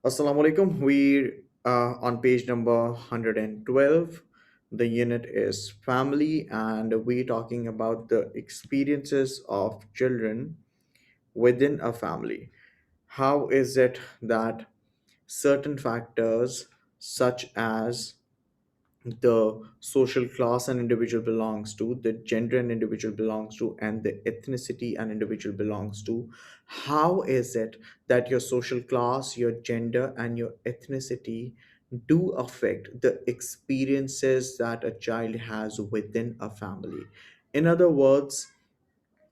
Assalamu alaikum. We on page number 112. The unit is family, and we're talking about the experiences of children within a family. How is it that certain factors, such as the social class an individual belongs to, the gender an individual belongs to, and the ethnicity an individual belongs to. How is it that your social class, your gender, and your ethnicity do affect the experiences that a child has within a family? In other words,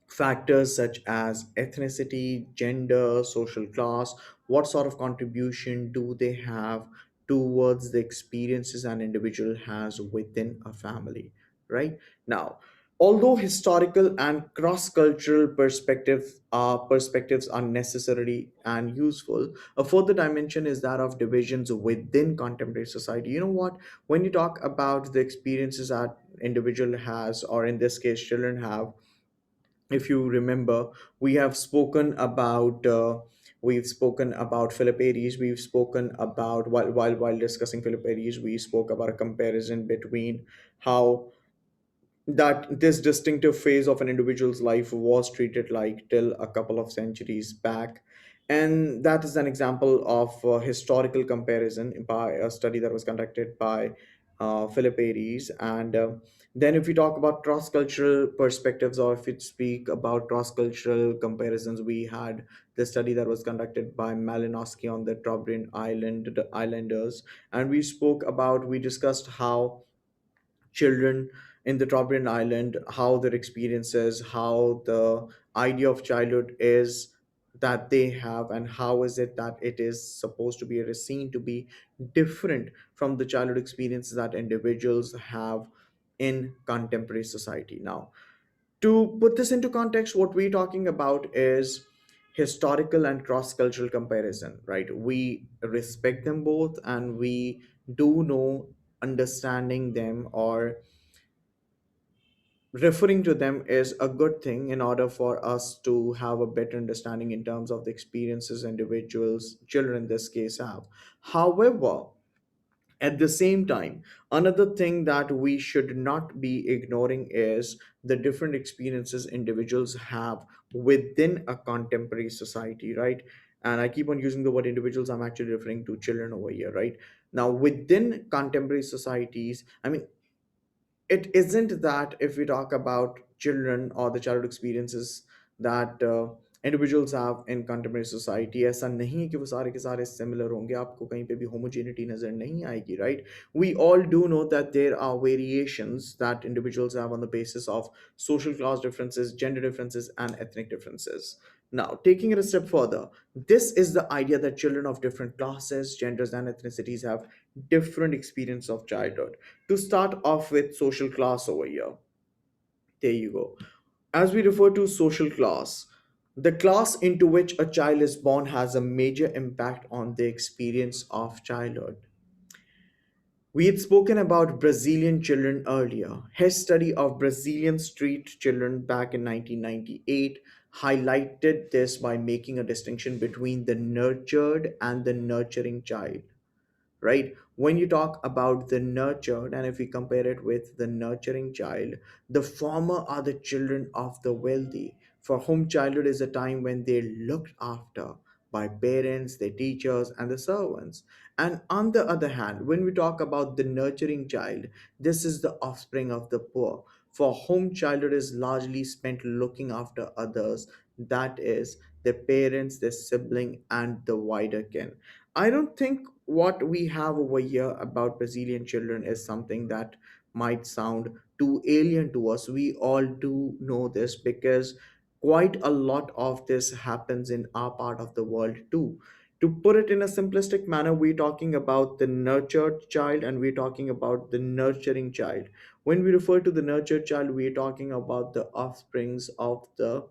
factors such as ethnicity, gender, social class, what sort of contribution do they have towards the experiences an individual has within a family, right? Now, although historical and cross-cultural perspectives are necessary and useful, a further dimension is that of divisions within contemporary society. You know what? When you talk about the experiences that individual has, or in this case, children have, if you remember, we have spoken about Philip Aries. We've spoken about, while discussing Philip Aries, we spoke about a comparison between how that this distinctive phase of an individual's life was treated like till a couple of centuries back. And that is an example of historical comparison by a study that was conducted by Philip Aries. And then if we talk about cross-cultural perspectives, or if we speak about cross-cultural comparisons, we had the study that was conducted by Malinowski on the Islanders. And we discussed how children in the Trobriand island, how their experiences, how the idea of childhood is that they have, and how is it that it is supposed to be, or is seen to be different from the childhood experiences that individuals have in contemporary society. Now, to put this into context, what we're talking about is historical and cross-cultural comparison, right? We respect them both, and we do know understanding them, or referring to them, is a good thing in order for us to have a better understanding in terms of the experiences individuals, children in this case, have. However, at the same time, another thing that we should not be ignoring is the different experiences individuals have within a contemporary society, right? And I keep on using the word individuals, I'm actually referring to children over here, right? Now, within contemporary societies, I mean, it isn't that if we talk about children or the childhood experiences that individuals have in contemporary society, ऐसा नहीं है कि वो सारे के सारे similar होंगे, आपको कहीं पे भी homogeneity नजर नहीं आएगी, right? We all do know that there are variations that individuals have on the basis of social class differences, gender differences, and ethnic differences. Now, taking it a step further, this is the idea that children of different classes, genders, and ethnicities have different experience of childhood. To start off with social class over here, there you go. As we refer to social class, the class into which a child is born has a major impact on the experience of childhood. We had spoken about Brazilian children earlier. His study of Brazilian street children back in 1998 highlighted this by making a distinction between the nurtured and the nurturing child, right? When you talk about the nurtured, and if we compare it with the nurturing child, the former are the children of the wealthy, for whom childhood is a time when they're looked after by parents, their teachers, and the servants. And on the other hand, when we talk about the nurturing child, this is the offspring of the poor, for whom childhood is largely spent looking after others, that is, their parents, their sibling, and the wider kin. I don't think what we have over here about Brazilian children is something that might sound too alien to us. We all do know this because quite a lot of this happens in our part of the world too. To put it in a simplistic manner, we're talking about the nurtured child and we're talking about the nurturing child. When we refer to the nurtured child, we're talking about the offsprings of the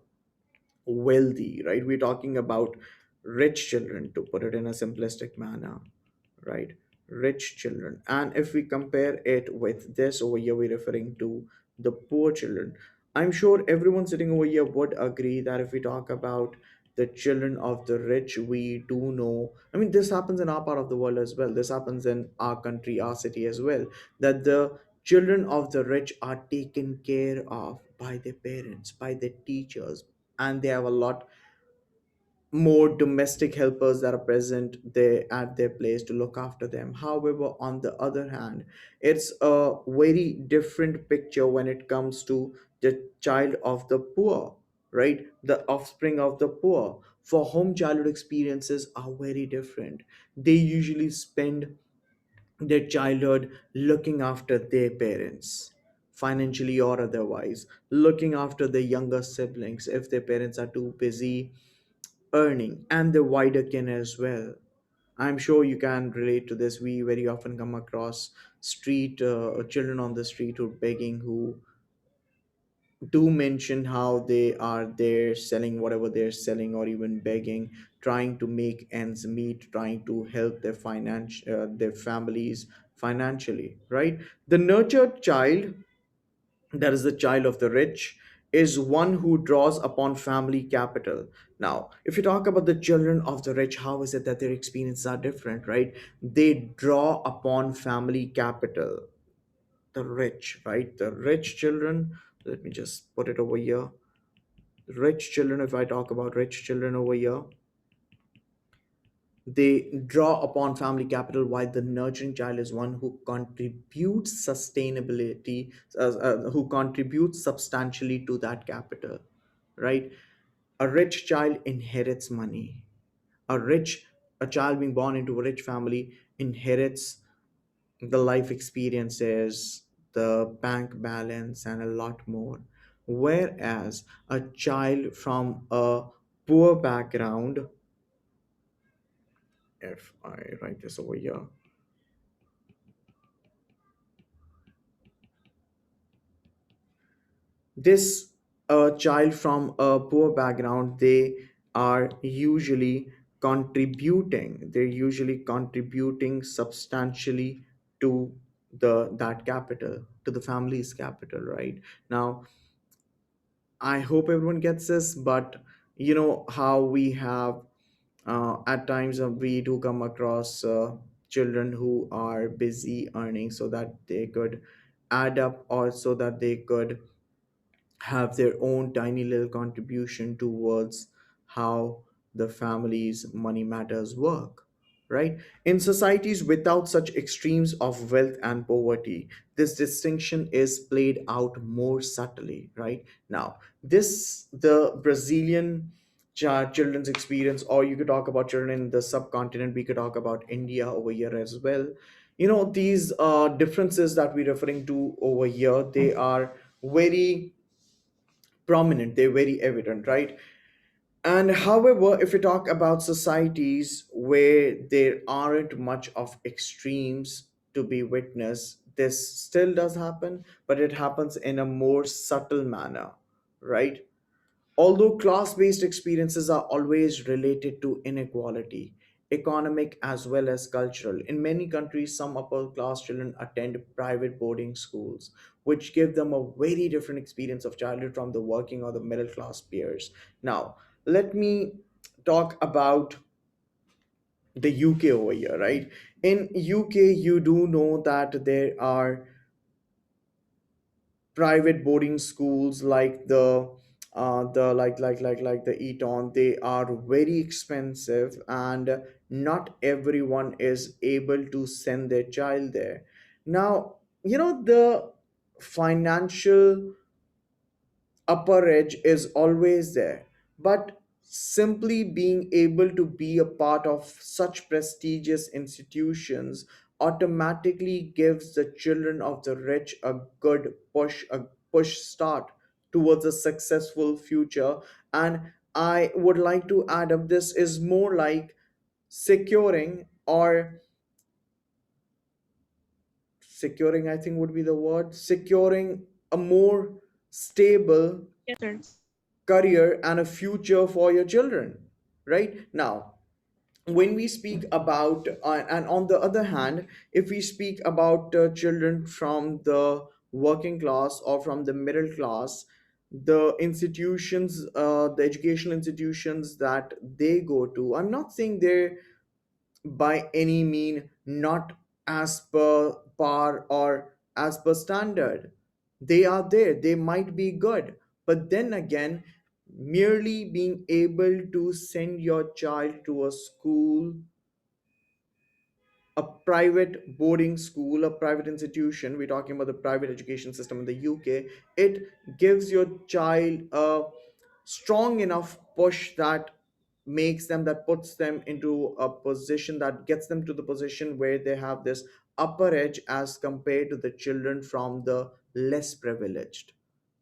wealthy, right? We're talking about rich children, to put it in a simplistic manner, right? Rich children. And if we compare it with this over here, we're referring to the poor children. I'm sure everyone sitting over here would agree that if we talk about the children of the rich, we do know, I mean, this happens in our part of the world as well, this happens in our country, our city as well, that the children of the rich are taken care of by their parents, by their teachers, and they have a lot more domestic helpers that are present there at their place to look after them. However, on the other hand, it's a very different picture when it comes to the child of the poor, right? The offspring of the poor, for whom childhood experiences are very different. They usually spend their childhood looking after their parents, financially or otherwise, looking after their younger siblings if their parents are too busy earning, and the wider kin as well. I'm sure you can relate to this. We very often come across street children on the street who are begging, who do mention how they are there selling whatever they're selling, or even begging, trying to make ends meet, trying to help their families financially, right? The nurtured child, that is the child of the rich, is one who draws upon family capital. Now, if you talk about the children of the rich, how is it that their experiences are different, right? They draw upon family capital. The rich, right? The rich children, let me just put it over here. Rich children, if I talk about rich children over here, they draw upon family capital, while the nurturing child is one who contributes sustainability, who contributes substantially to that capital, right? A rich child inherits money. A rich, a child being born into a rich family inherits the life experiences, the bank balance, and a lot more. Whereas a child from a poor background, if I write this over here, this a child from a poor background, they are usually contributing substantially to the that capital, to the family's capital, right? Now, I hope everyone gets this, but you know how we have at times we do come across children who are busy earning so that they could add up, or so that they could have their own tiny little contribution towards how the family's money matters work, right? In societies without such extremes of wealth and poverty, this distinction is played out more subtly, right? Now, this, the Brazilian children's experience, or you could talk about children in the subcontinent, we could talk about India over here as well. You know, these differences that we're referring to over here, they are very prominent, they're very evident, right? And however, if we talk about societies where there aren't much of extremes to be witnessed, this still does happen, but it happens in a more subtle manner, right? Although class based experiences are always related to inequality, economic as well as cultural, in many countries, some upper class children attend private boarding schools, which give them a very different experience of childhood from the working or the middle class peers. Now, let me talk about the UK over here, right? In UK, you do know that there are private boarding schools like the like the Eton. They are very expensive, and not everyone is able to send their child there. Now, you know, the financial upper edge is always there, but simply being able to be a part of such prestigious institutions automatically gives the children of the rich a push start towards a successful future. And I would like to add up, this is more like securing, or securing, I think would be the word, securing a more stable Yes, sir. career and a future for your children, right? Now, when we speak about and on the other hand, if we speak about children from the working class or from the middle class, the institutions, the educational institutions that they go to, I'm not saying they're by any mean not as per par or as per standard. They are there, they might be good, but then again, merely being able to send your child to a school, a private boarding school, a private institution, we're talking about the private education system in the UK, it gives your child a strong enough push that makes them, that puts them into a position, that gets them to the position where they have this upper edge as compared to the children from the less privileged,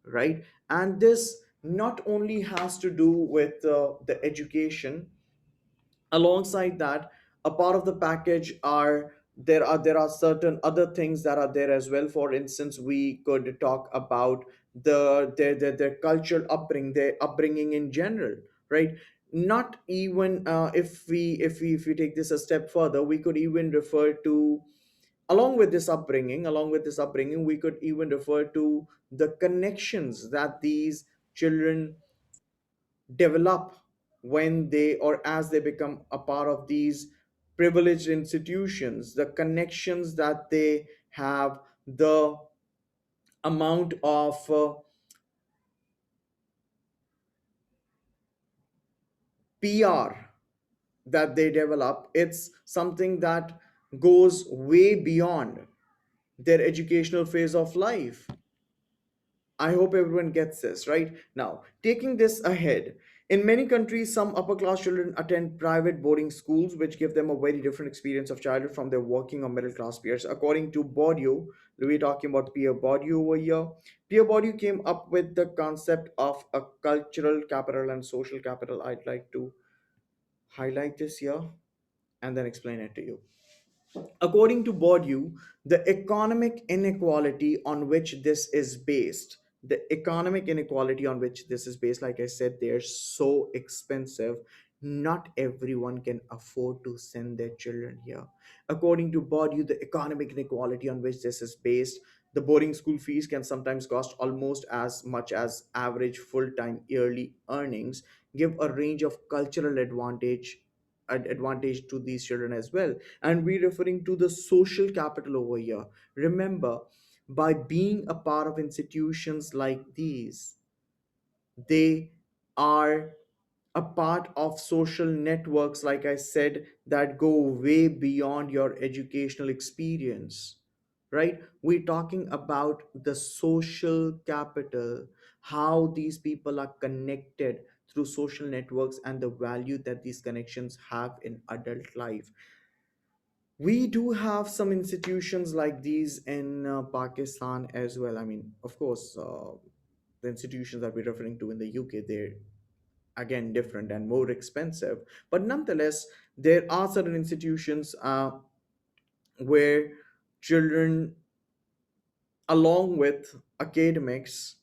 right? And this not only has to do with the education. Alongside that, a part of the package are, there are certain other things that are there as well. For instance, we could talk about their cultural upbringing, their upbringing in general, right? Not even if we take this a step further, we could even refer to, along with this upbringing, we could even refer to the connections that these children develop when they, or as they become a part of these privileged institutions, the connections that they have, the amount of PR that they develop. It's something that goes way beyond their educational phase of life. I hope everyone gets this, right? Now, taking this ahead, in many countries, some upper class children attend private boarding schools, which give them a very different experience of childhood from their working or middle class peers. According to Bourdieu, we're talking about Pierre Bourdieu over here. Pierre Bourdieu came up with the concept of a cultural capital and social capital. I'd like to highlight this here and then explain it to you. According to Bourdieu, the economic inequality on which this is based, like I said, they're so expensive. Not everyone can afford to send their children here. According to Bourdieu, the economic inequality on which this is based, the boarding school fees can sometimes cost almost as much as average full time yearly earnings, give a range of cultural advantage to these children as well. And we're referring to the social capital over here. Remember, by being a part of institutions like these, they are a part of social networks, like I said, that go way beyond your educational experience, right? We're talking about the social capital, how these people are connected through social networks and the value that these connections have in adult life. We do have some institutions like these in Pakistan as well. I mean, of course, the institutions that we're referring to in the UK, they're again different and more expensive. But nonetheless, there are certain institutions where children, along with academics,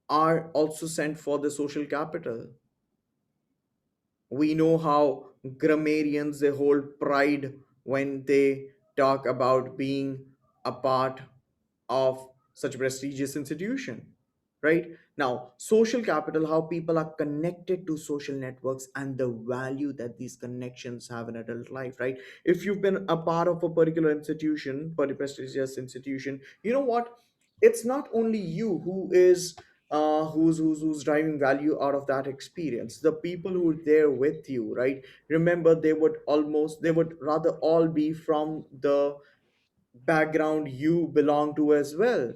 are also sent for the social capital. We know how grammarians, they hold pride when they talk about being a part of such prestigious institution, right? Now, social capital, how people are connected to social networks and the value that these connections have in adult life, right? If you've been a part of a particular institution, particular prestigious institution, you know what, it's not only you who is who's driving value out of that experience. The people who are there with you, right? Remember, they would rather all be from the background you belong to as well.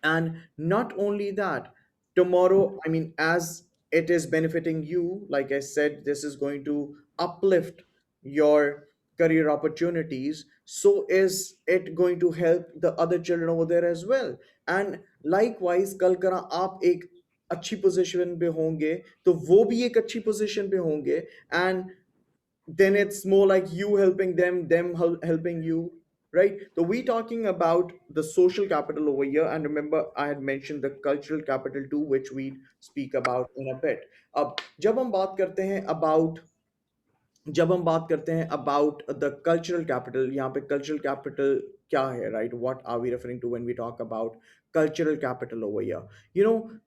And not only that, tomorrow, I mean, as it is benefiting you, like I said, this is going to uplift your career opportunities, so is it going to help the other children over there as well. And likewise, कल करा आप एक अच्छी position पे होंगे तो वो भी एक अच्छी पोजीशन पे होंगे, and then it's more like you helping them helping you, right? So we talking about the social capital over here, and remember I had mentioned the cultural capital too, which we speak about in a bit. अब जब हम बात करते हैं about जब हम बात करते हैं अबाउट द कल्चरल कैपिटल, यहाँ पे कल्चरल कैपिटल क्या है, right? What are we referring to when we talk about cultural capital over here.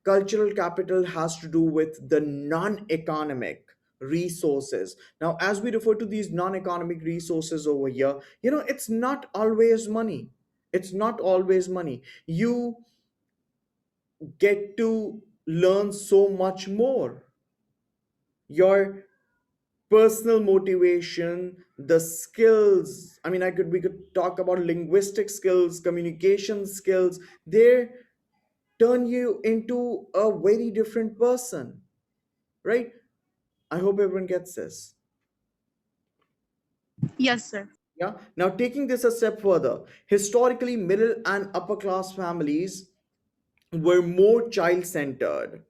Cultural capital has to do with the non-economic resources. Now, as we refer to these non-economic resources over here, it's not always money. It's not always money. You get to learn so much more. Your personal motivation, the skills, I mean, we could talk about linguistic skills, communication skills. They turn you into a very different person, right? I hope everyone gets this. Yes, sir. Yeah. Now, taking this a step further, historically, middle and upper class families were more child centered.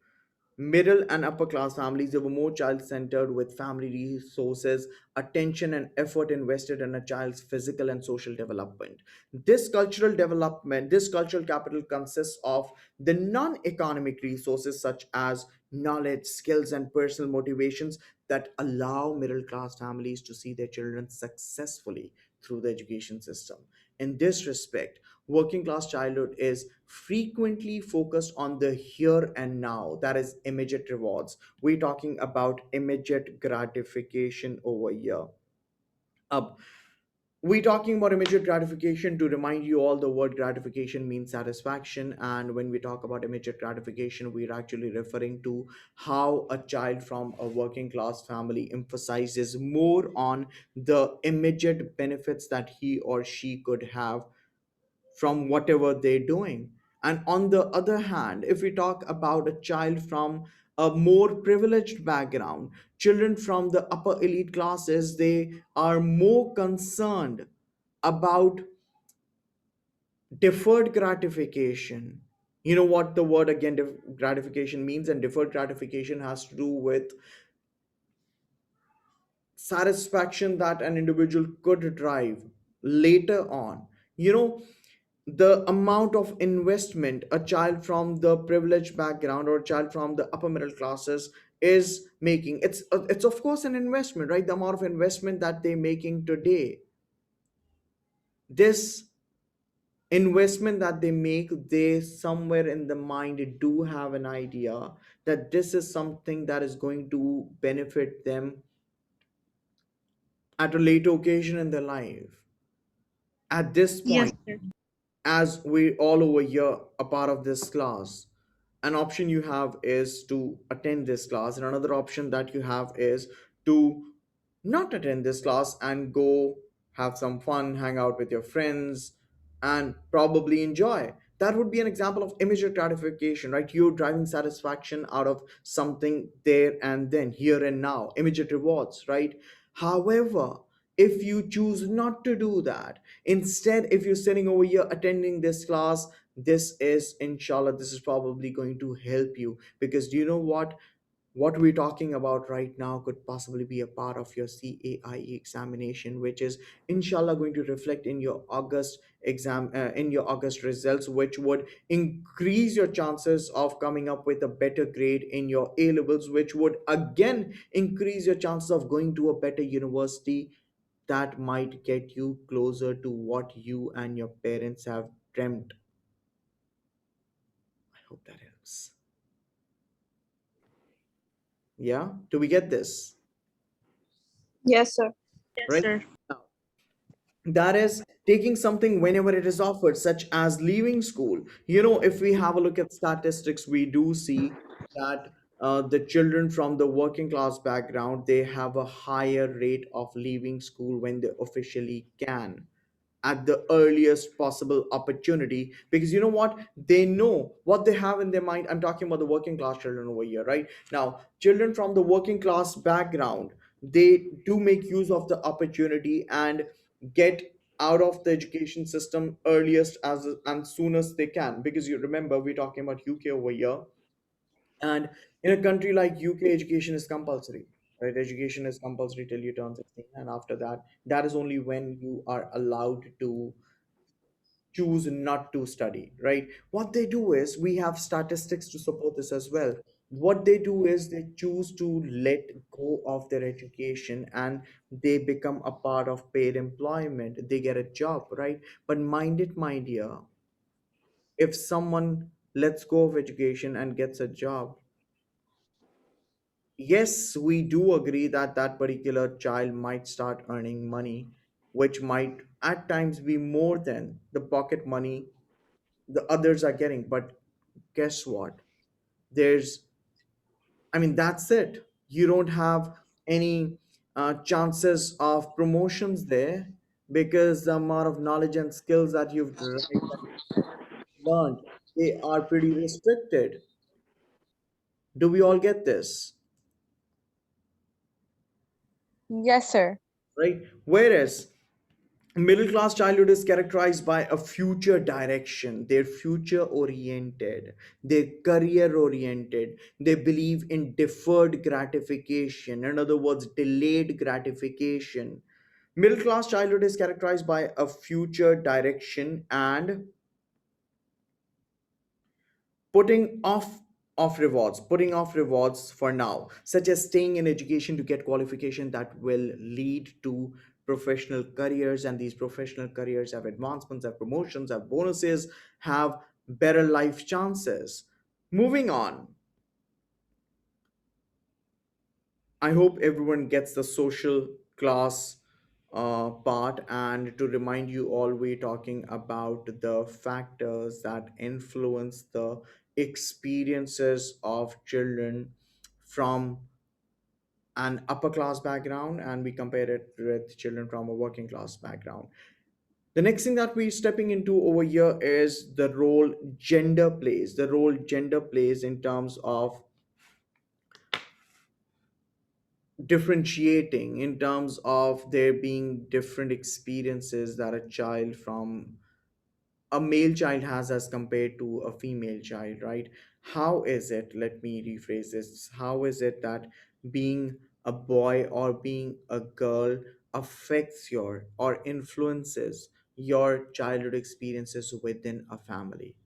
Middle and upper class families, they were more child centered, with family resources, attention and effort invested in a child's physical and social development. This cultural capital consists of the non economic resources such as knowledge, skills, and personal motivations that allow middle class families to see their children successfully through the education system. In this respect, working class childhood is frequently focused on the here and now, that is, immediate rewards. We're talking about immediate gratification over here. Up. We're talking about immediate gratification. To remind you all, the word gratification means satisfaction. And when we talk about immediate gratification, we're actually referring to how a child from a working class family emphasizes more on the immediate benefits that he or she could have from whatever they're doing. And on the other hand, if we talk about a child from a more privileged background, children from the upper elite classes, they are more concerned about deferred gratification. You know what the word again, gratification means? And deferred gratification has to do with satisfaction that an individual could drive later on. The amount of investment a child from the privileged background or a child from the upper middle classes is making, it's of course an investment, right? The amount of investment that they're making today, this investment that they make, they somewhere in the mind do have an idea that this is something that is going to benefit them at a later occasion in their life. At this Yes, point, sir. as we all over here a part of this class, an option you have is to attend this class, and another option that you have is to not attend this class and go have some fun, hang out with your friends, and probably enjoy. That would be an example of immediate gratification, right? You're driving satisfaction out of something there and then, here and now, immediate rewards, right? However, if you choose not to do that, instead, if you're sitting over here attending this class, this is, inshallah, this is probably going to help you, because do you know what we're talking about right now could possibly be a part of your CAIE examination, which is inshallah going to reflect in your August exam, in your August results, which would increase your chances of coming up with a better grade in your A levels, which would again increase your chances of going to a better university that might get you closer to what you and your parents have dreamt. I hope that helps. Yeah, do we get this? Yes, sir. Yes, Right. sir. Now, that is taking something whenever it is offered, such as leaving school. If we have a look at statistics, we do see that the children from the working class background, they have a higher rate of leaving school when they officially can, at the earliest possible opportunity, because you know what, they know what they have in their mind. I'm talking about the working class children over here, right? Now, children from the working class background, they do make use of the opportunity and get out of the education system earliest as and soon as they can, because you remember we're talking about UK over here. And in a country like UK, education is compulsory, right? Education is compulsory till you turn 16, and after that, that is only when you are allowed to choose not to study, right? What they do is, we have statistics to support this as well. What they do is they choose to let go of their education and they become a part of paid employment. They get a job, right? But mind it, my dear, If someone lets go of education and gets a job, yes, we do agree that that particular child might start earning money, which might at times be more than the pocket money the others are getting. But guess what? There's, I mean, that's it. You don't have any chances of promotions there because the amount of knowledge and skills that you've derived and learned, they are pretty restricted. Do we all get this? Yes, sir. Right? Whereas middle class childhood is characterized by a future direction. They're future oriented, they're career oriented, they believe in deferred gratification, in other words, delayed gratification. Middle class childhood is characterized by a future direction and putting off rewards for now, such as staying in education to get qualification that will lead to professional careers, and these professional careers have advancements, have promotions, have bonuses, have better life chances. Moving on, I hope everyone gets the social class part. And to remind you all, we're talking about the factors that influence the experiences of children from an upper class background, and we compare it with children from a working class background. The next thing that we're stepping into over here is the role gender plays in terms of differentiating, in terms of there being different experiences that a child from a male child has as compared to a female child, right? How is it, let me rephrase this, how is it that being a boy or being a girl affects your or influences your childhood experiences within a family?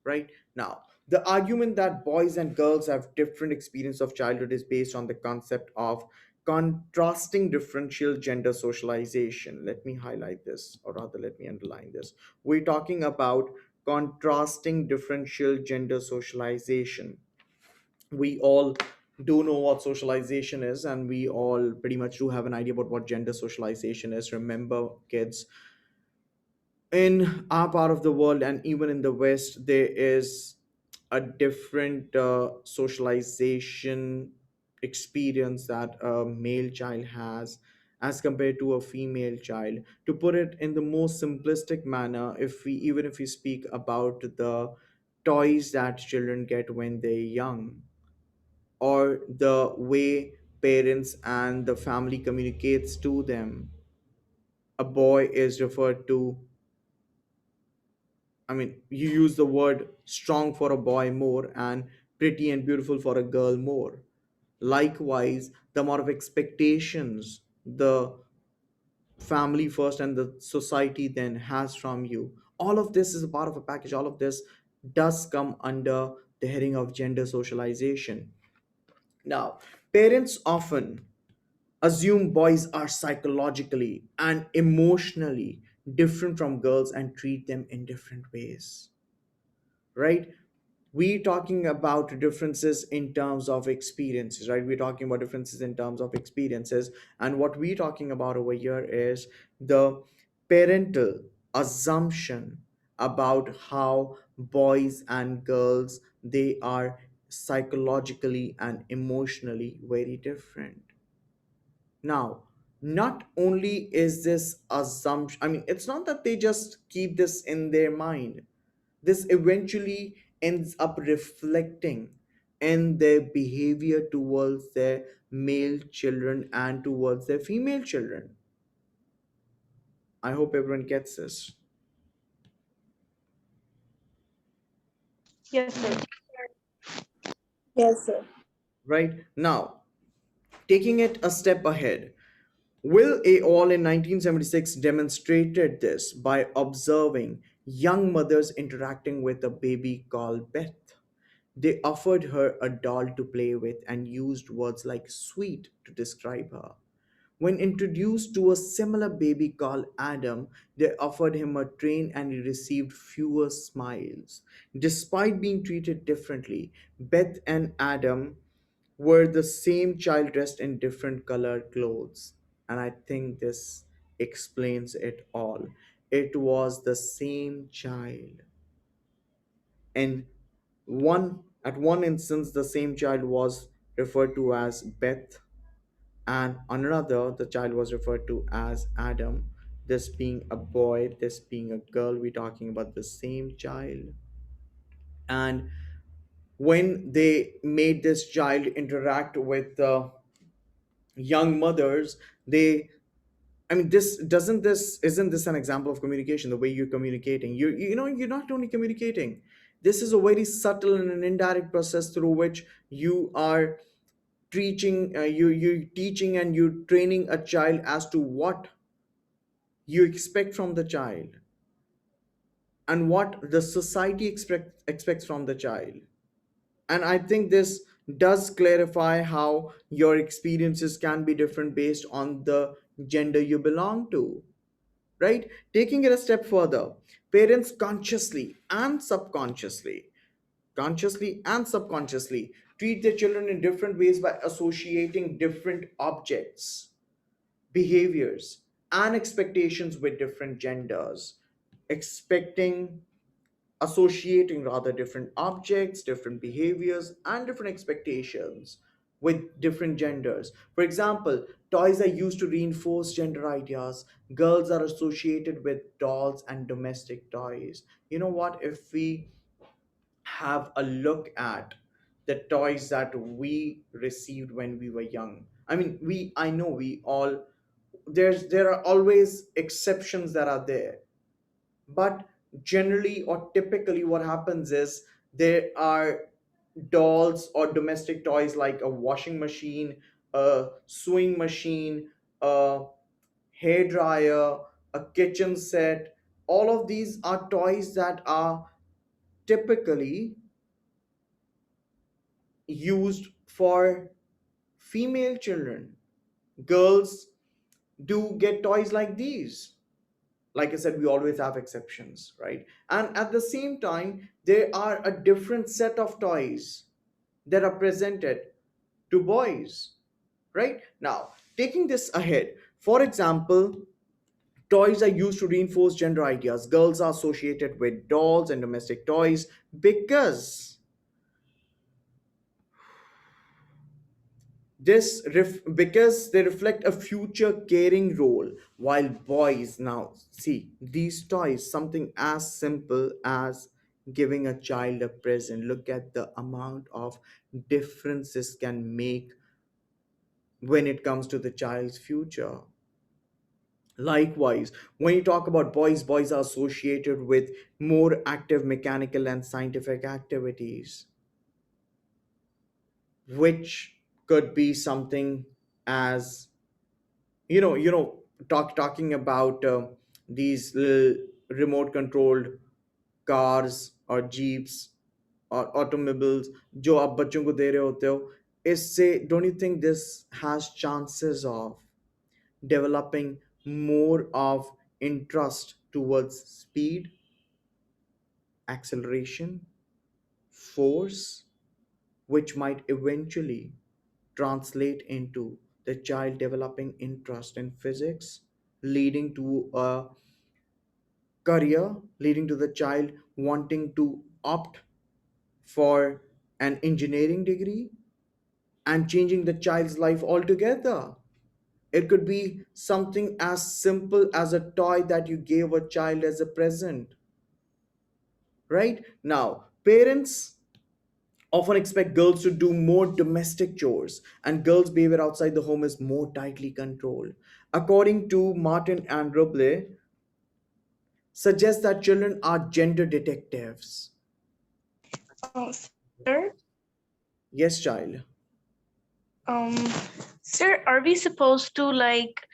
Right now, the argument that boys and girls have different experience of childhood is based on the concept of contrasting differential gender socialization. Let me highlight this, or rather let me underline this. We're talking about contrasting differential gender socialization. We all do know what socialization is, and we all pretty much do have an idea about what gender socialization is. Remember, kids, in our part of the world and even in the West, there is a different socialization experience that a male child has as compared to a female child. To put it in the most simplistic manner, if we even if we speak about the toys that children get when they're young, or the way parents and the family communicates to them, a boy is referred to, I mean, you use the word strong for a boy more and pretty and beautiful for a girl more. Likewise, the amount of expectations the family first and the society then has from you, all of this is a part of a package. All of this does come under the heading of gender socialization. Now, parents often assume boys are psychologically and emotionally different from girls and treat them in different ways, right? We're talking about differences in terms of experiences, right? We're talking about differences in terms of experiences. And what we're talking about over here is the parental assumption about how boys and girls, they are psychologically and emotionally very different. Now, not only is this assumption, I mean, it's not that they just keep this in their mind. This eventually ends up reflecting in their behavior towards their male children and towards their female children. I hope everyone gets this. Yes, sir. Yes, sir. Right now, taking it a step ahead, Will et al. In 1976 demonstrated this by observing young mothers interacting with a baby called Beth. They offered her a doll to play with and used words like sweet to describe her. When introduced to a similar baby called Adam, they offered him a train and he received fewer smiles. Despite being treated differently, Beth and Adam were the same child dressed in different colored clothes. And I think this explains it all. It was the same child. And at one instance, the same child was referred to as Beth, and another, the child was referred to as Adam. This being a boy, this being a girl, we're talking about the same child. And when they made this child interact with young mothers, they, I mean, this isn't this an example of communication? The way you're communicating, you're not only communicating. This is a very subtle and an indirect process through which you are you teaching and you training a child as to what you expect from the child and what the society expects from the child. And I think this does clarify how your experiences can be different based on the gender you belong to, right? Taking it a step further, parents consciously and subconsciously treat their children in different ways by associating different objects, behaviors, and expectations with different genders, expecting associating rather different objects, different behaviors, and different expectations with different genders. For example, toys are used to reinforce gender ideas. Girls are associated with dolls and domestic toys. You know what? If we have a look at the toys that we received when we were young, I mean, I know we all, there are always exceptions that are there, but generally or typically what happens is there are dolls or domestic toys like a washing machine, a sewing machine, a hair dryer, a kitchen set. All of these are toys that are typically used for female children. Girls do get toys like these. Like I said, we always have exceptions, right? And at the same time, there are a different set of toys that are presented to boys, right? Now, taking this ahead, for example, toys are used to reinforce gender ideas. Girls are associated with dolls and domestic toys because because they reflect a future caring role, while boys, now see, these toys, something as simple as giving a child a present, look at the amount of difference this can make when it comes to the child's future. Likewise, when you talk about boys are associated with more active mechanical and scientific activities, which could be something as, talking about these little remote controlled cars or jeeps और automobiles जो आप बच्चों को दे रहे होते हो, इससे don't you think this has chances of developing more of interest towards speed, acceleration, force, which might eventually translate into the child developing interest in physics, leading to a career, leading to the child wanting to opt for an engineering degree and changing the child's life altogether. It could be something as simple as a toy that you gave a child as a present, right? Now, parents often expect girls to do more domestic chores, and girls' behavior outside the home is more tightly controlled. According to Martin and Roble, suggests that children are gender detectives. Sir, Yes, child. um, sir, are we supposed to like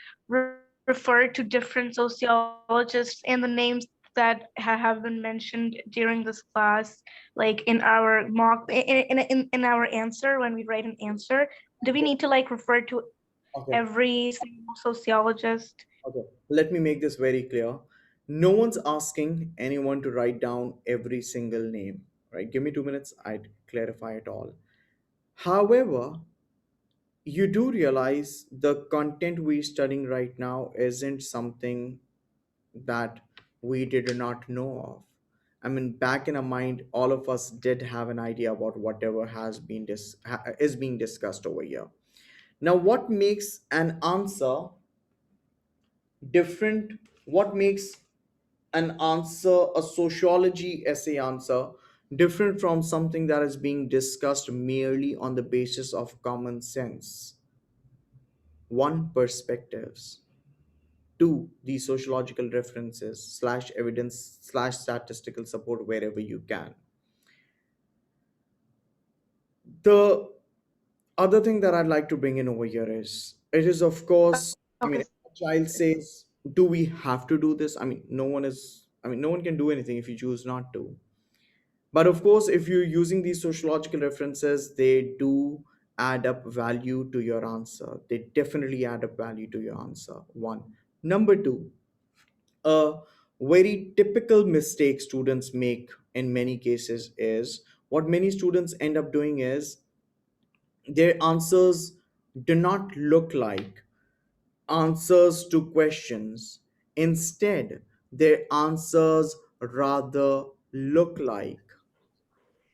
refer to different sociologists and the names that have been mentioned during this class, like in our mock in our answer when we write an answer? Do we need to like refer to Okay. every single sociologist. Okay, let me make this very clear. No one's asking anyone to write down every single name, right? Give me 2 minutes, I'd clarify it all. However, you do realize the content we're studying right now isn't something that we did not know of. I mean, back in our mind, all of us did have an idea about whatever is being discussed over here. Now, what makes an answer different? What makes an answer, a sociology essay answer, different from something that is being discussed merely on the basis of common sense? One, perspectives. Two, the sociological references slash evidence slash statistical support wherever you can. The other thing that I'd like to bring in over here is it is, of course, I mean, if Okay. a child says, do we have to do this? I mean, no one can do anything if you choose not to. But of course, if you're using these sociological references, they do add up value to your answer. They definitely add up value to your answer. One. Number two, a very typical mistake students make in many cases is what many students end up doing is their answers do not look like answers to questions. Instead, their answers rather look like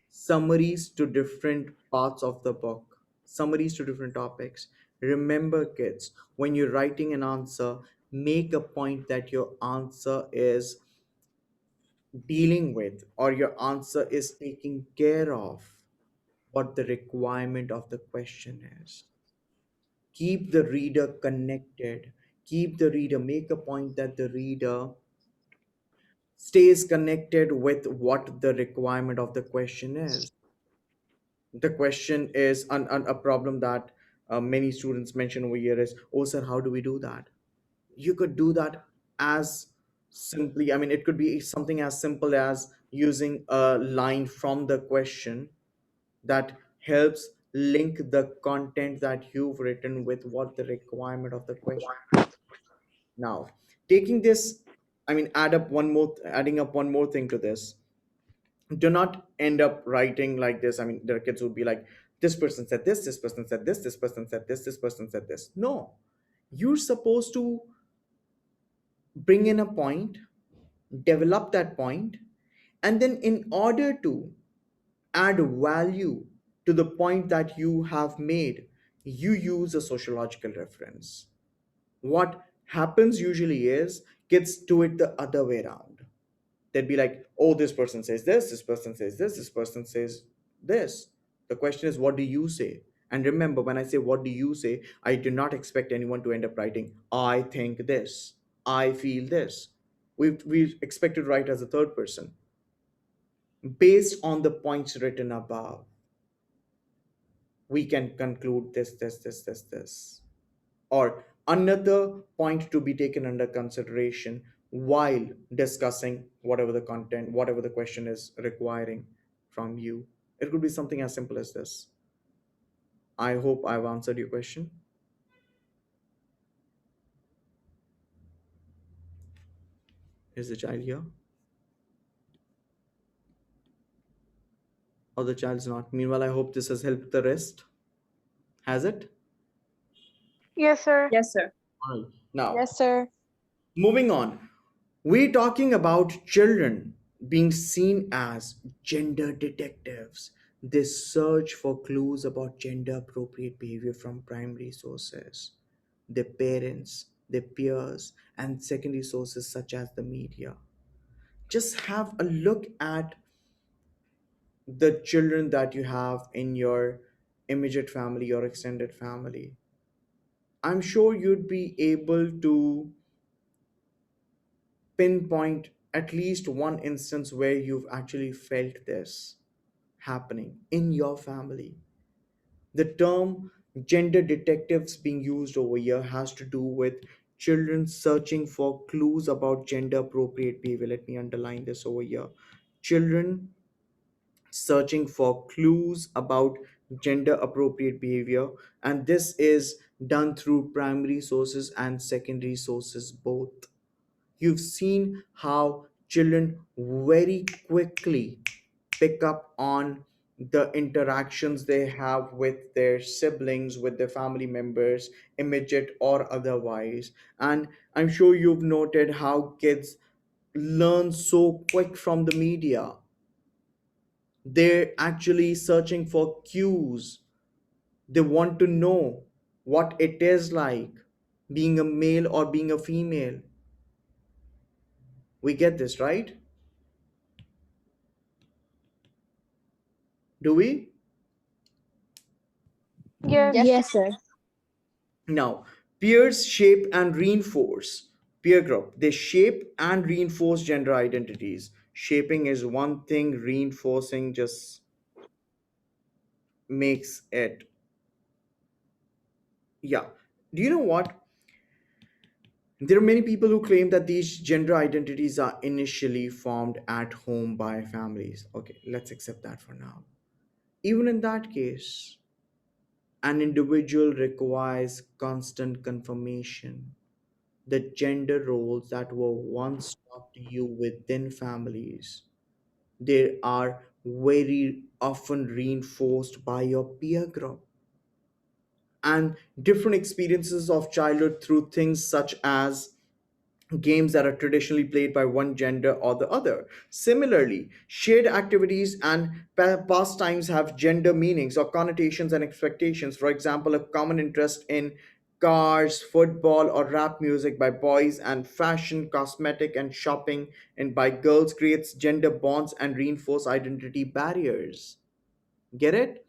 summaries to different parts of the book, summaries to different topics. Remember, kids, when you're writing an answer, make a point that your answer is dealing with or your answer is taking care of what the requirement of the question is. Keep the reader connected. Keep the reader, make a point that the reader stays connected with what the requirement of the question is. The question is a problem that many students mention over here is, oh sir, how do we do that? You could do that as simply, I mean, it could be something as simple as using a line from the question that helps link the content that you've written with what the requirement of the question. Now, taking this, I mean, adding up one more thing to this. Do not end up writing like this. I mean, their kids would be like, this person said this person said this person said this person said this. No, you're supposed to bring in a point, develop that point, and then in order to add value to the point that you have made, you use a sociological reference. What happens usually is kids do it the other way around. They'd be like, oh, this person says this person says this person says this. The question is, what do you say? And remember, when I say what do you say, I do not expect anyone to end up writing, I think this, I feel this. We expect to write as a third person. Based on the points written above, we can conclude this. Or another point to be taken under consideration while discussing whatever the question is requiring from you. It could be something as simple as this. I hope I've answered your question. Is the child here? Or the child's not? Meanwhile, I hope this has helped the rest. Has it? Yes, sir. Yes, sir. All right. Now, Yes, sir. moving on. We're talking about children being seen as gender detectives. They search for clues about gender appropriate behavior from primary sources, their parents, their peers, and secondary sources such as the media. Just have a look at the children that you have in your immediate family or extended family. I'm sure you'd be able to pinpoint at least one instance where you've actually felt this happening in your family. The term gender detectives being used over here has to do with children searching for clues about gender appropriate behavior. Let me underline this over here. Children searching for clues about gender appropriate behavior, and this is done through primary sources and secondary sources both. You've seen how children very quickly pick up on the interactions they have with their siblings, with their family members, immediate or otherwise. And I'm sure you've noted how kids learn so quick from the media. They're actually searching for cues. They want to know what it is like being a male or being a female. We get this, right? Do we? Yes. Yes, sir. Now, peers shape and reinforce. Peer group, they shape and reinforce gender identities. Shaping is one thing, reinforcing just makes it. Yeah. Do you know what? There are many people who claim that these gender identities are initially formed at home by families. Okay, let's accept that for now. Even in that case, an individual requires constant confirmation. The gender roles that were once taught to you within families, they are very often reinforced by your peer group and different experiences of childhood through things such as games that are traditionally played by one gender or the other. Similarly, shared activities and pastimes have gender meanings or connotations and expectations. For example, a common interest in cars, football, or rap music by boys and fashion, cosmetic, and shopping and by girls creates gender bonds and reinforce identity barriers. Get it?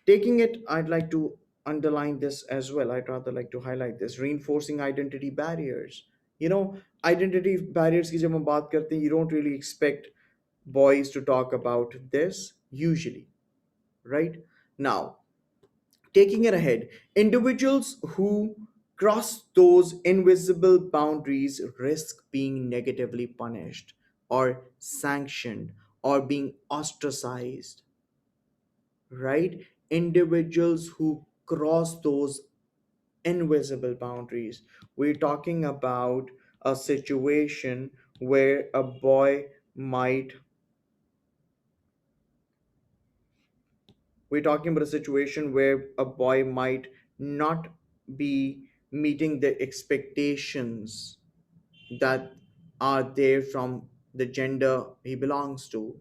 Taking it, I'd like to underline this as well. I'd rather like to highlight this, reinforcing identity barriers. You know, identity barriers की जब हम बात करते हैं, you don't really expect boys to talk about this usually, right? Now, taking it ahead, individuals who cross those invisible boundaries risk being negatively punished or sanctioned or being ostracized, right? Individuals who cross those invisible boundaries. We're talking about a situation where a boy might, we're talking about a situation where a boy might not be meeting the expectations that are there from the gender he belongs to,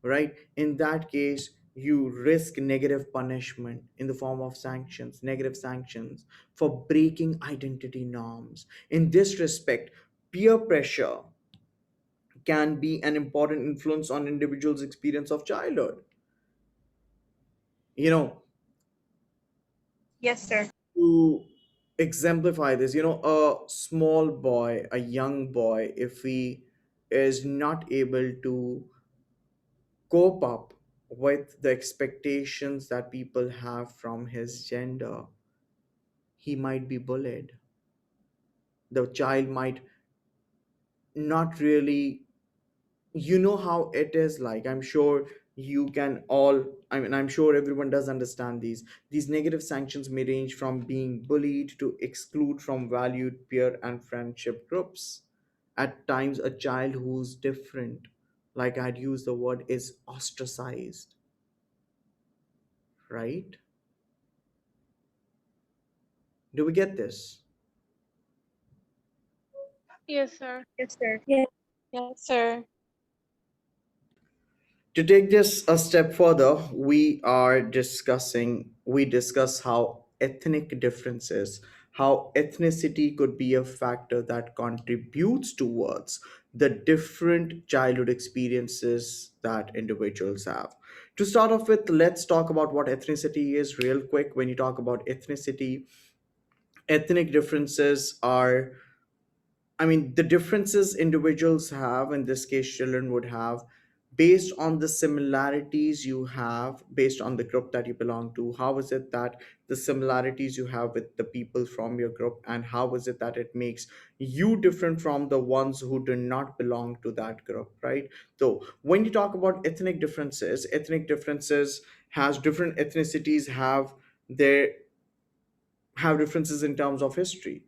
right? In that case, you risk negative punishment in the form of sanctions, negative sanctions for breaking identity norms. In this respect, peer pressure can be an important influence on individuals' experience of childhood. You know, Yes, sir. to exemplify this, a small boy, a young boy, if he is not able to cope up with the expectations that people have from his gender, he might be bullied. The child might not really, how it is like. I'm sure you can all, I'm sure everyone does understand these negative sanctions may range from being bullied to exclude from valued peer and friendship groups. At times, a child who's different, like I'd use the word, is ostracized, right? Do we get this? Yes, sir. Yes, sir. Yes. Yes, sir. To take this a step further, we discuss how ethnic differences, how ethnicity could be a factor that contributes towards the different childhood experiences that individuals have. To start off with, let's talk about what ethnicity is real quick. When you talk about ethnicity, ethnic differences are, the differences individuals have, in this case, children would have, based on the similarities you have, based on the group that you belong to, how is it that the similarities you have with the people from your group, and how is it that it makes you different from the ones who do not belong to that group, right? So when you talk about ethnic differences has different ethnicities their have differences in terms of history,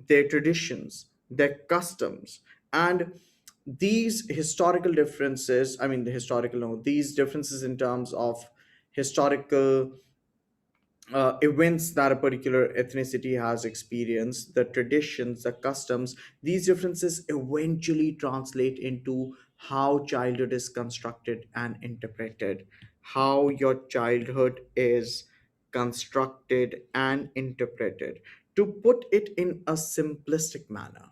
their traditions, their customs, and these historical differences, I mean, the historical, no, these differences in terms of historical events that a particular ethnicity has experienced, the traditions, the customs, these differences eventually translate into how childhood is constructed and interpreted, how your childhood is constructed and interpreted. To put it in a simplistic manner,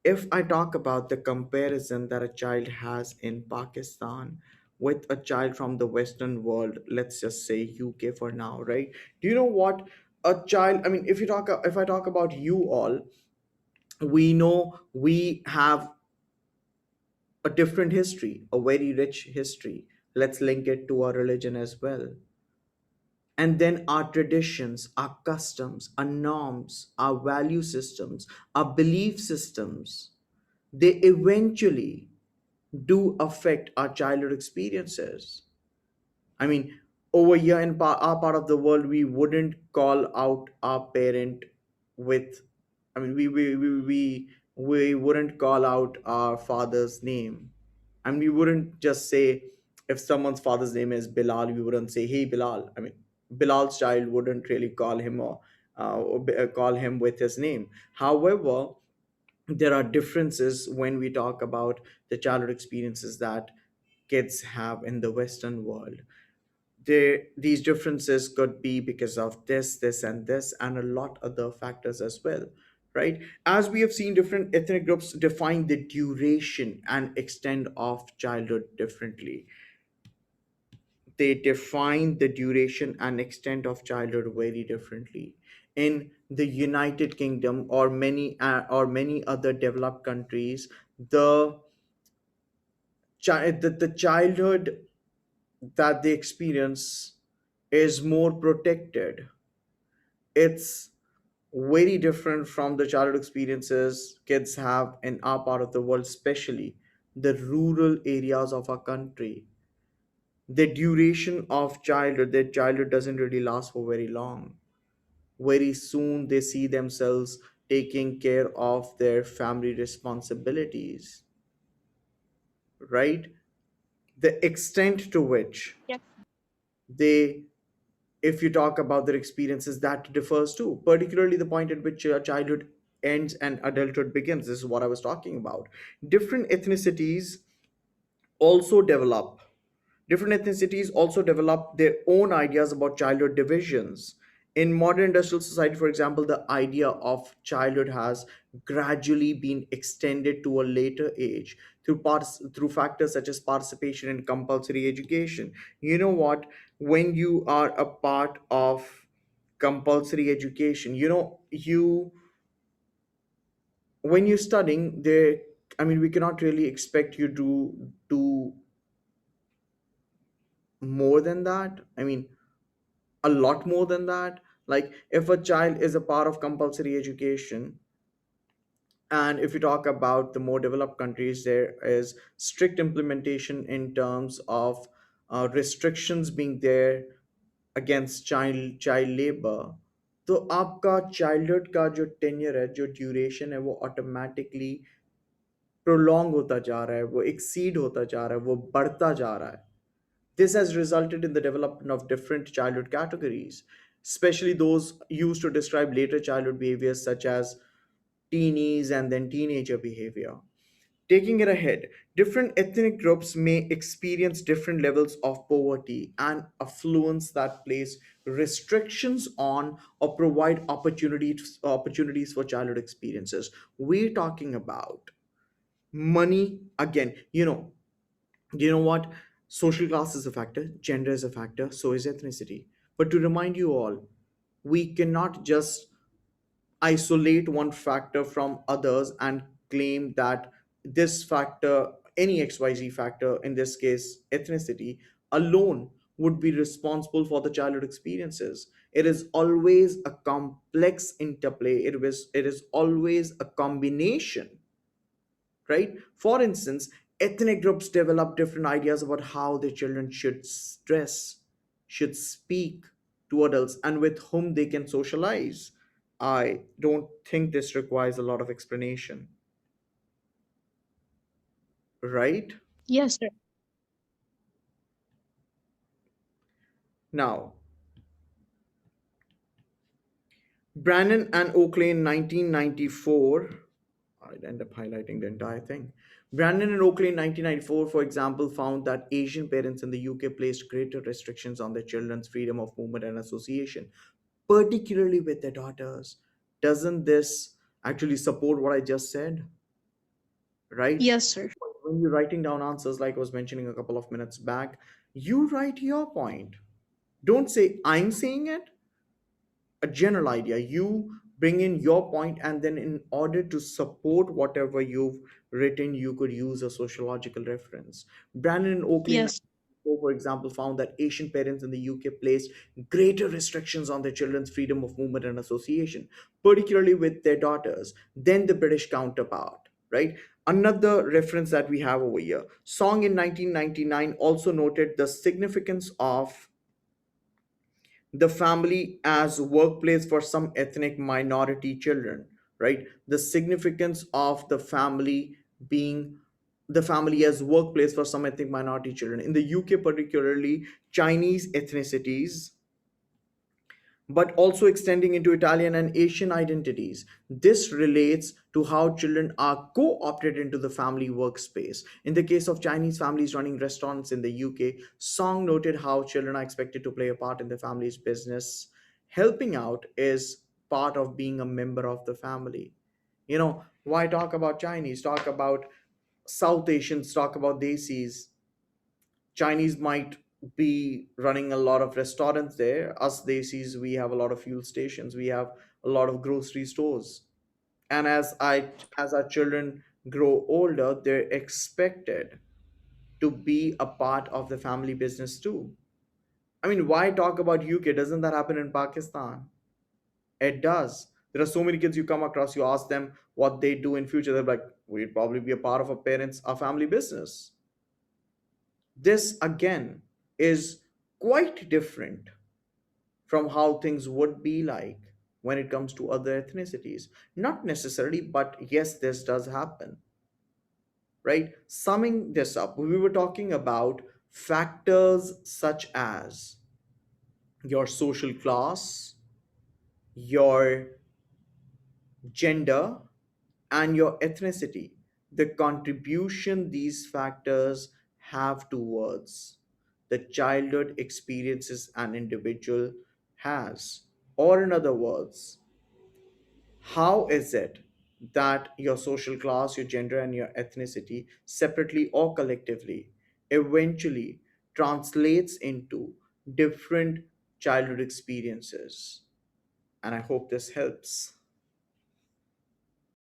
if I talk about the comparison that a child has in Pakistan with a child from the Western world, let's just say UK for now, right? Do you know what a child? I mean, if I talk about you all, we know we have a different history, a very rich history. Let's link it to our religion as well. And then our traditions, our customs, our norms, our value systems, our belief systems, they eventually do affect our childhood experiences. I mean, over here in our part of the world, we wouldn't call out our parent with, I mean, we wouldn't call out our father's name. And we wouldn't just say, if someone's father's name is Bilal, we wouldn't say, hey, Bilal. I mean, Bilal's child wouldn't really call him with his name. However, there are differences when we talk about the childhood experiences that kids have in the Western world. These differences could be because of this, and this, and a lot other factors as well, right? As we have seen, different ethnic groups define the duration and extent of childhood differently. They define the duration and extent of childhood very differently. In the United Kingdom or many other developed countries, the childhood that they experience is more protected. It's very different from the childhood experiences kids have in our part of the world, especially the rural areas of our country. The duration of childhood, their childhood doesn't really last for very long. Very soon they see themselves taking care of their family responsibilities, right? The extent to which Yes. they, if you talk about their experiences, that differs too, particularly the point at which childhood ends and adulthood begins. This is what I was talking about. Different ethnicities also develop Different ethnicities also develop their own ideas about childhood divisions. In modern industrial society, for example, the idea of childhood has gradually been extended to a later age through factors such as participation in compulsory education. You know what? When you are a part of compulsory education, when you're studying there, I mean, we cannot really expect you to do more than that. I mean, a lot more than that. Like, if a child is a part of compulsory education, and if you talk about the more developed countries, there is strict implementation in terms of restrictions being there against child labor. तो आपका childhood का जो tenure है, जो duration है, वो automatically prolong होता जा रहा है, वो एक्सीड होता जा रहा है, वो बढ़ता जा रहा है. This has resulted in the development of different childhood categories, especially those used to describe later childhood behaviors such as teenies and then teenager behavior. Taking it ahead, different ethnic groups may experience different levels of poverty and affluence that place restrictions on or provide opportunities for childhood experiences. We're talking about money again. You know what? Social class is a factor, gender is a factor, so is ethnicity. But to remind you all, we cannot just isolate one factor from others and claim that this factor, any XYZ factor, in this case, ethnicity, alone would be responsible for the childhood experiences. It is always a complex interplay. It is always a combination, right? For instance, ethnic groups develop different ideas about how their children should dress, should speak to adults, and with whom they can socialize. I don't think this requires a lot of explanation, right? Yes, sir. Now, Brannon and Oakley in 1994, I'd end up highlighting the entire thing. Brandon and Oakley in 1994, for example, found that Asian parents in the UK placed greater restrictions on their children's freedom of movement and association, particularly with their daughters. Doesn't this actually support what I just said? Right? Yes, sir. When you're writing down answers, like I was mentioning a couple of minutes back, you write your point. Don't say, I'm saying it, a general idea. You bring in your point, and then in order to support whatever you've written, you could use a sociological reference. Brandon and Oakley, Yes. for example, found that Asian parents in the UK placed greater restrictions on their children's freedom of movement and association, particularly with their daughters, than the British counterpart, right? Another reference that we have over here, Song in 1999 also noted the significance of the family as workplace for some ethnic minority children, right? The significance of being the family as workplace for some ethnic minority children in the UK, particularly Chinese ethnicities, but also extending into Italian and Asian identities. This relates to how children are co opted into the family workspace. In the case of Chinese families running restaurants in the UK, Song noted how children are expected to play a part in the family's business. Helping out is part of being a member of the family. Why talk about Chinese? Talk about South Asians, talk about Desis. Chinese might be running a lot of restaurants there. Us Desis, we have a lot of fuel stations. We have a lot of grocery stores. And as our children grow older, they're expected to be a part of the family business too. I mean, why talk about UK? Doesn't that happen in Pakistan? It does. There are so many kids you come across, you ask them what they do in future, they're like, we'd probably be a part of a family business. This again is quite different from how things would be like when it comes to other ethnicities. Not necessarily, but yes, this does happen, right? Summing this up, we were talking about factors such as your social class, your gender, and your ethnicity, the contribution these factors have towards the childhood experiences an individual has. Or, in other words, how is it that your social class, your gender, and your ethnicity, separately or collectively, eventually translates into different childhood experiences? And I hope this helps.